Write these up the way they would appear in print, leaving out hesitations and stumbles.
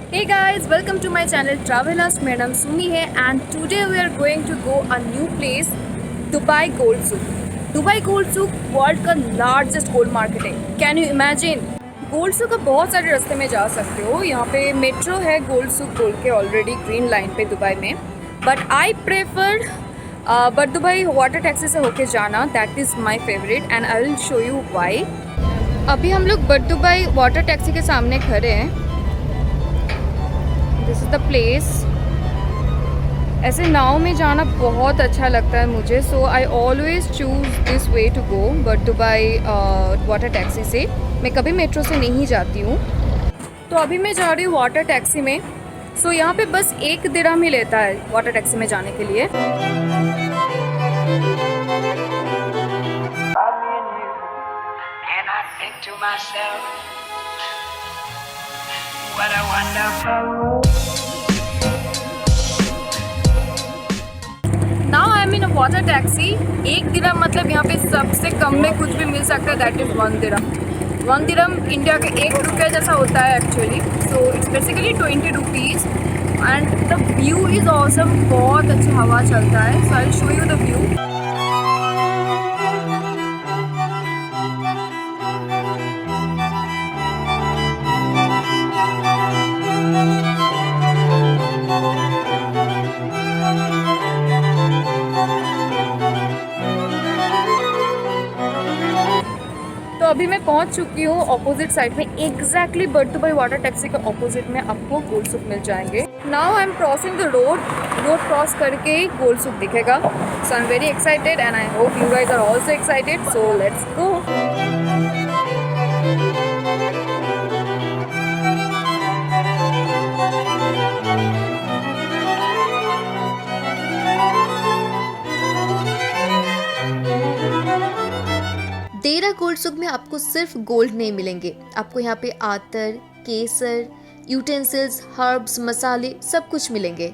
Hey guys, welcome to my channel Travelers. मेरा नाम सुमी है and today we are going to go a new place, Dubai gold souk. Dubai gold souk world का largest gold market है। Can you imagine? Gold souk का बहुत सारे रास्ते में जा सकते हो। यहाँ पे मेट्रो है गोल्ड सूक बोल के ऑलरेडी ग्रीन लाइन पे दुबई में, but I prefer but Dubai water taxi से होके जाना। That is my favourite and I will show you why. अभी हम लोग बट दुबई वाटर टैक्सी के सामने खड़े हैं। This is the place. ऐसे नाव में जाना बहुत अच्छा लगता है मुझे, so I always choose this way to go. But Dubai water taxi से मैं कभी मेट्रो से नहीं जाती हूँ, तो अभी मैं जा रही हूँ वाटर टैक्सी में। सो यहाँ पे बस 1 दिरहम ही लेता है वाटर टैक्सी में जाने के लिए। What a wonderful. Now I am in a water taxi. 1 दिरहम मतलब यहाँ पे सबसे कम में कुछ भी मिल सकता है। That is 1 dirham. 1 dirham India के 1 रुपये जैसा होता है actually. So it's basically 20 rupees and the view is awesome. बहुत अच्छा हवा चलता है। So I will show you the view. तो अभी मैं पहुंच चुकी हूँ ऑपोजिट साइड में। Exactly but Dubai water taxi के ऑपोजिट में आपको गोल्ड सूक मिल जाएंगे। Now I am crossing the road cross करके ही गोल्ड सूक दिखेगा। So I am very excited and I hope you guys are also excited. So let's go. Deira gold Souk में आपको सिर्फ gold नहीं मिलेंगे, आपको यहाँ पे आतर, केसर, यूटेंसिल्स, हर्ब्स, मसाले सब कुछ मिलेंगे।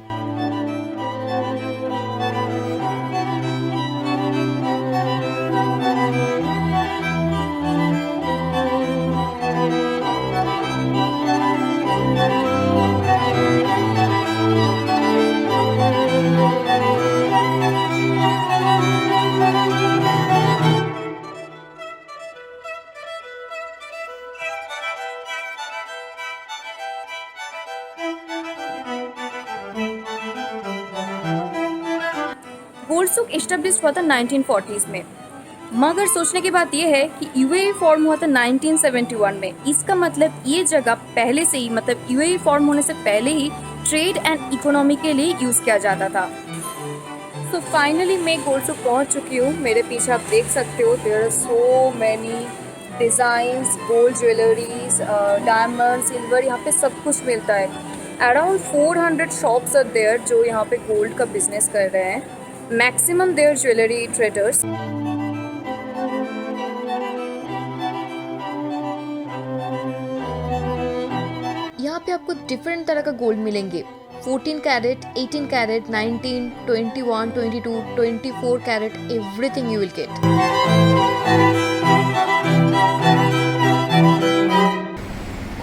गोल्ड सूक इस्टेब्लिश हुआ था 1940s में, मगर सोचने की बात यह है कि यूएई फॉर्म हुआ था 1971 में। इसका मतलब ये जगह पहले से ही, मतलब यूएई फॉर्म होने से पहले ही ट्रेड एंड इकोनॉमी के लिए यूज़ किया जाता था। सो फाइनली मैं गोल्ड सूक पहुंच चुकी हूँ। मेरे पीछे आप देख सकते हो there are so many designs, gold jewelleries, diamond, silver, यहाँ पे सब कुछ मिलता है। अराउंड 400 शॉप्स आर देयर जो यहाँ पे गोल्ड का बिजनेस कर रहे हैं। Maximum there jewellery traders. यहाँ पे आपको डिफरेंट तरह का गोल्ड मिलेंगे। 14 carat, 18 carat, 19, 21, 22, 24 carat, everything you will get.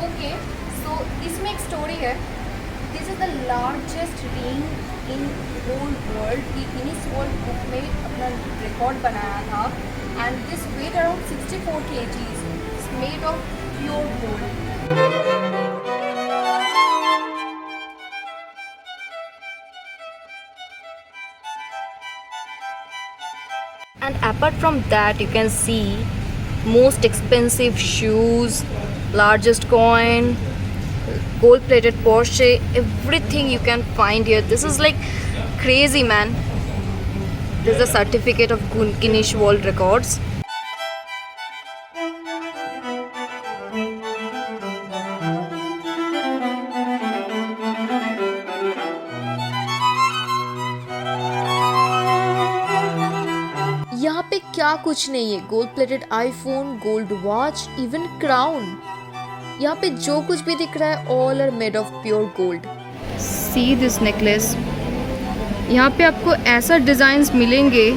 Okay, so इसमें एक स्टोरी है। This is the largest ring in whole world. की गिनीज वर्ल्ड बुक में अपना रिकॉर्ड बनाया था and this weight around 64 kgs, it's made of pure gold. And apart from that, you can see most expensive shoes, largest coin, gold-plated Porsche, everything you can find here. This is like crazy, man. This is a certificate of Guinness World Records. यहाँ पे क्या कुछ नहीं है। Gold plated iPhone, gold watch, even crown. यहाँ पे जो कुछ भी दिख रहा है all are made of pure gold. See this necklace. यहाँ पे आपको ऐसा डिज़ाइंस मिलेंगे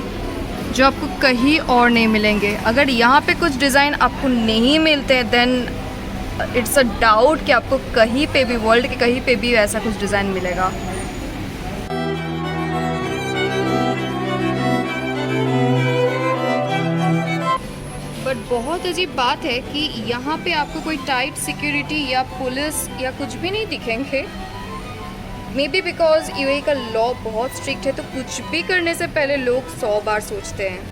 जो आपको कहीं और नहीं मिलेंगे। अगर यहाँ पे कुछ डिज़ाइन आपको नहीं मिलते देन इट्स अ डाउट कि आपको कहीं पे भी, वर्ल्ड के कहीं पे भी ऐसा कुछ डिज़ाइन मिलेगा। बट बहुत अजीब बात है कि यहाँ पे आपको कोई टाइट सिक्योरिटी या पुलिस या कुछ भी नहीं दिखेंगे। मे बी बिकॉज यूएई का लॉ बहुत स्ट्रिक्ट है, तो कुछ भी करने से पहले लोग 100 बार सोचते हैं।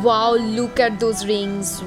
Wow, look at those rings.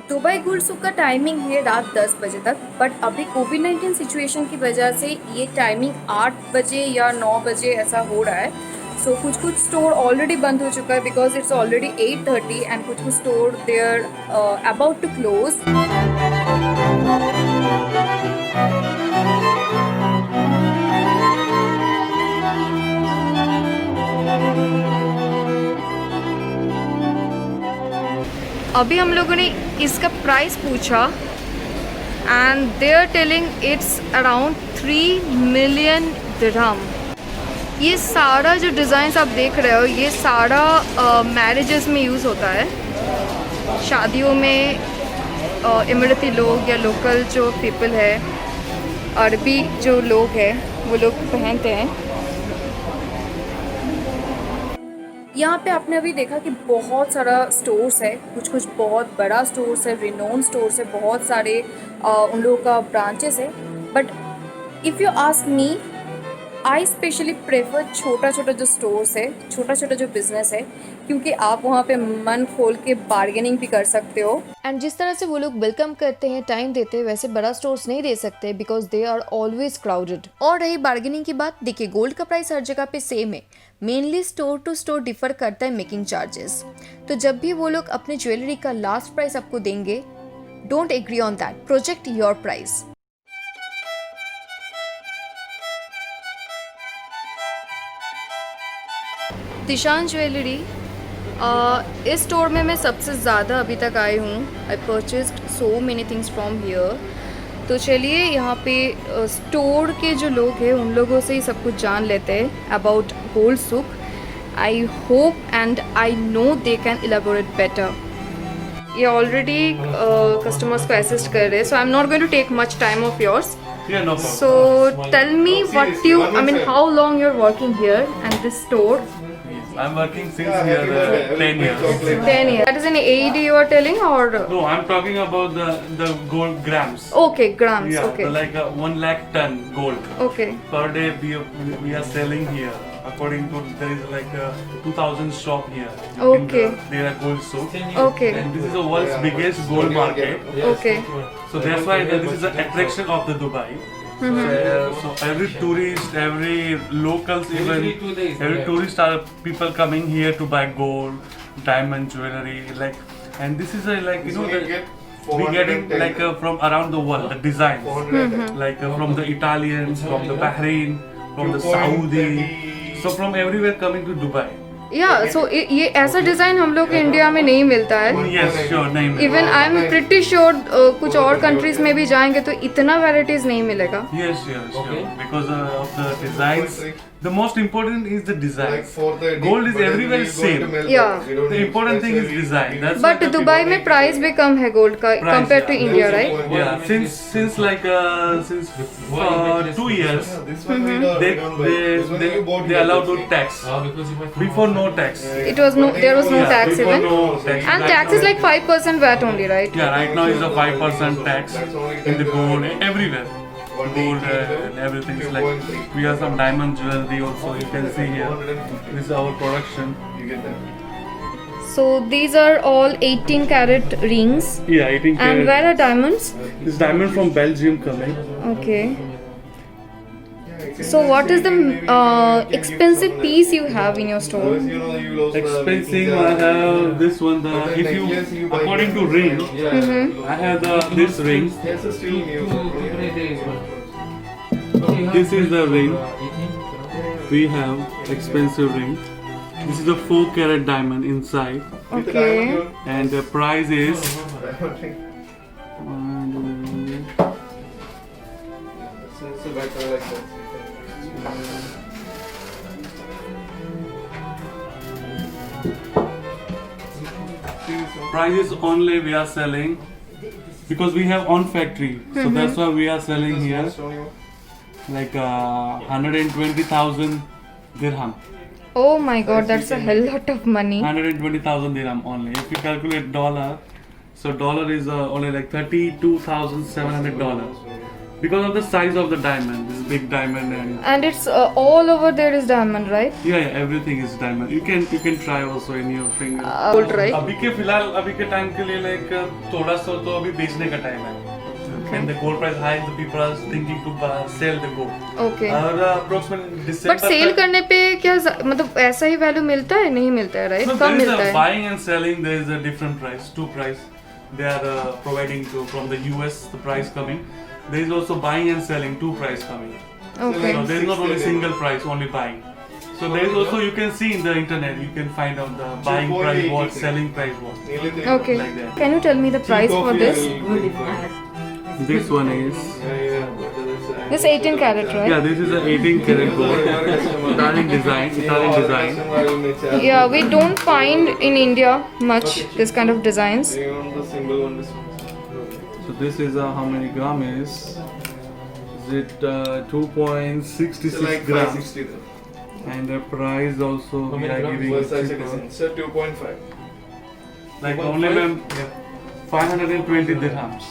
Dubai gold souk का टाइमिंग है रात 10 बजे तक, बट अभी कोविड-19 सिचुएशन की वजह से ये टाइमिंग 8 बजे या 9 बजे ऐसा हो रहा है। सो कुछ स्टोर ऑलरेडी बंद हो चुका है बिकॉज इट्स ऑलरेडी 8:30 एंड कुछ store they are about to close. अभी हम लोगों ने इसका प्राइस पूछा and they are telling it's around 3 million dirham. ये सारा जो डिज़ाइंस आप देख रहे हो ये सारा मैरिजेस में यूज़ होता है, शादियों में इमराती लोग या लोकल जो पीपल है, अरबी जो लोग हैं वो लोग पहनते हैं। यहाँ पे आपने अभी देखा कि बहुत सारा स्टोर्स है, कुछ बहुत बड़ा स्टोर्स है, रिनोन स्टोर्स है, बहुत सारे उन लोगों का ब्रांचेस है। But if you ask me, I specially prefer छोटा जो स्टोर्स है, छोटा जो बिज़नेस है, क्योंकि आप वहाँ पे मन खोल के बार्गेनिंग भी कर सकते हो। एंड जिस तरह से वो लोग वेलकम करते हैं, टाइम देते हैं, वैसे बड़ा स्टोर्स नहीं दे सकते because they are always crowded. और रही बार्गेनिंग की बात, देखिए गोल्ड का प्राइस हर जगह पे सेम है, mainly store to store differ करता है मेकिंग चार्जेस। तो जब भी वो लोग अपने ज्वेलरी का लास्ट प्राइस आपको देंगे, don't agree on that, project your price. Dishan jewellery, इस स्टोर में मैं सबसे ज़्यादा अभी तक आई हूँ। I purchased so many things from here. तो चलिए यहाँ पे स्टोर के जो लोग हैं उन लोगों से ही सब कुछ जान लेते हैं about Gold Souk. I hope and I know they can elaborate better. ये ऑलरेडी कस्टमर्स को असिस्ट कर रहे हैं, so I am not going to take much time of yours. Yeah, no problem. So tell me what you, I mean, how long you're working here and this store? I'm working since here 10 years. 10 years. That is an AED you are telling or? No, I'm talking about the gold grams. Okay, grams. Yeah, Okay. like 1 lakh ton gold. Okay. Per day we are selling here. According to, there is like 2,000 shop here. Okay. There are gold souk. Okay. And this is the world's biggest gold market. Okay. So that's why this is the attraction of the Dubai. So every tourist, every locals, even every tourist are people coming here to buy gold, diamond jewelry, like, and this is a, like, you know, we getting like from around the world the designs, like from the Italians, from the Bahrain, from the Saudi, so from everywhere coming to Dubai. Yeah, so ये ऐसा design हम लोग के India में नहीं मिलता है। Yes, sure, नहीं मिलेगा। Even I am pretty sure कुछ और कंट्रीज में भी जाएंगे तो इतना वैराइटीज नहीं मिलेगा। Yes, sure. Because of the designs, the most important is the design. Gold is everywhere same. Yeah. The important thing is design. That's but why the Dubai people- में प्राइस भी कम है गोल्ड का Price, compare to yeah. India, right? Yeah, since 2 years, they allow no tax. Before no tax. It was no, there was no Yeah, tax before even. no tax. And Right tax is now- like 5% VAT only, right? Yeah, right now is a 5% tax in the gold everywhere. Gold and everything is like, we have some diamond jewelry also, you can see here. This is our production. So these are all 18 carat rings. Yeah, 18 And where are diamonds? This diamond from Belgium coming. Okay. So what is the expensive piece you have in your store? Expensive, I have this one. If you, according to ring, I have this ring. This is the ring. We have expensive ring. This is a 4 carat diamond inside, Okay. and the price is price is only we are selling because we have on factory, so that's why we are selling here like 120,000 dirham. Oh my god, that's a hell lot of money. 120,000 dirham only. If you calculate dollar, so dollar is only like $32,700 because of the size of the diamond. This big diamond And it's all over there is diamond, right? yeah, everything is diamond. You can try also in your finger. Gold, right? अभी के फिलहाल अभी के time के लिए like थोड़ा सा तो अभी बेचने का टाइम है. And the gold price high, the people are thinking to sell the gold. Okay. और approximately December. बट सेल करने पे क्या मतलब ऐसा ही वैल्यू मिलता है, नहीं मिलता है, right? So come there is मिलता a है. buying and selling. There is a different price, two price. They are providing to from the US the price coming. There is also buying and selling, two price coming. Okay. So there is not only single price, only buying. So there is also you can see in the internet. You can find out the buying price what, selling price what. Okay. Like that. Can you tell me the price for this? This one is This 18 carat, right? yeah. This is a 18 karat gold. Italian design. Yeah, we don't find in India much this kind of designs. So this is how many gram is? Is it 2.66 grams? And the price also we are giving it cheaper. Sir, 2.5. Like only ma'am 520 dirhams.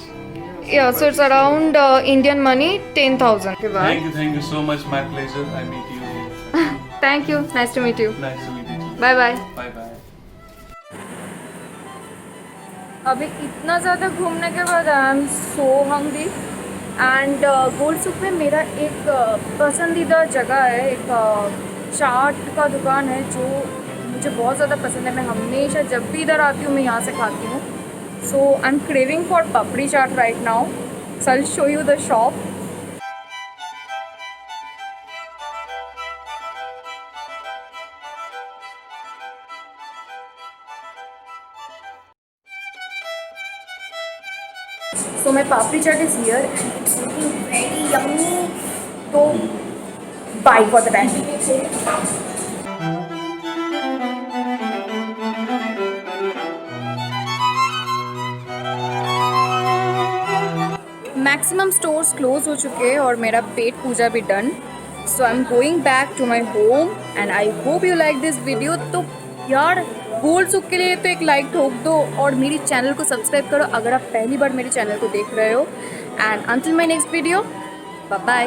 Yeah, so it's around Indian money 10,000. Okay, bye. Thank you so much. My pleasure. I meet you here. Thank you. Nice to meet you. Nice to meet you. Bye bye. Bye bye. अभी इतना ज़्यादा घूमने के बाद I am so hungry and Gold Souk में मेरा एक पसंदीदा जगह है, एक चाट का दुकान है जो मुझे बहुत ज़्यादा पसंद है. मैं हमेशा जब भी इधर आती हूँ मैं यहाँ से खाती हूँ. So I am craving for papdi chaat right now. So I will show you the shop. So my papri chaat is here and it's looking very yummy. So buy for the time. Maximum stores close हो चुके हैं और मेरा पेट पूजा भी done. So I am going back to my home and I hope you like this video. तो यार गोल्ड सूक के लिए तो एक लाइक ठोक दो और मेरी चैनल को सब्सक्राइब करो अगर आप पहली बार मेरे चैनल को देख रहे हो. And until my next video, bye bye.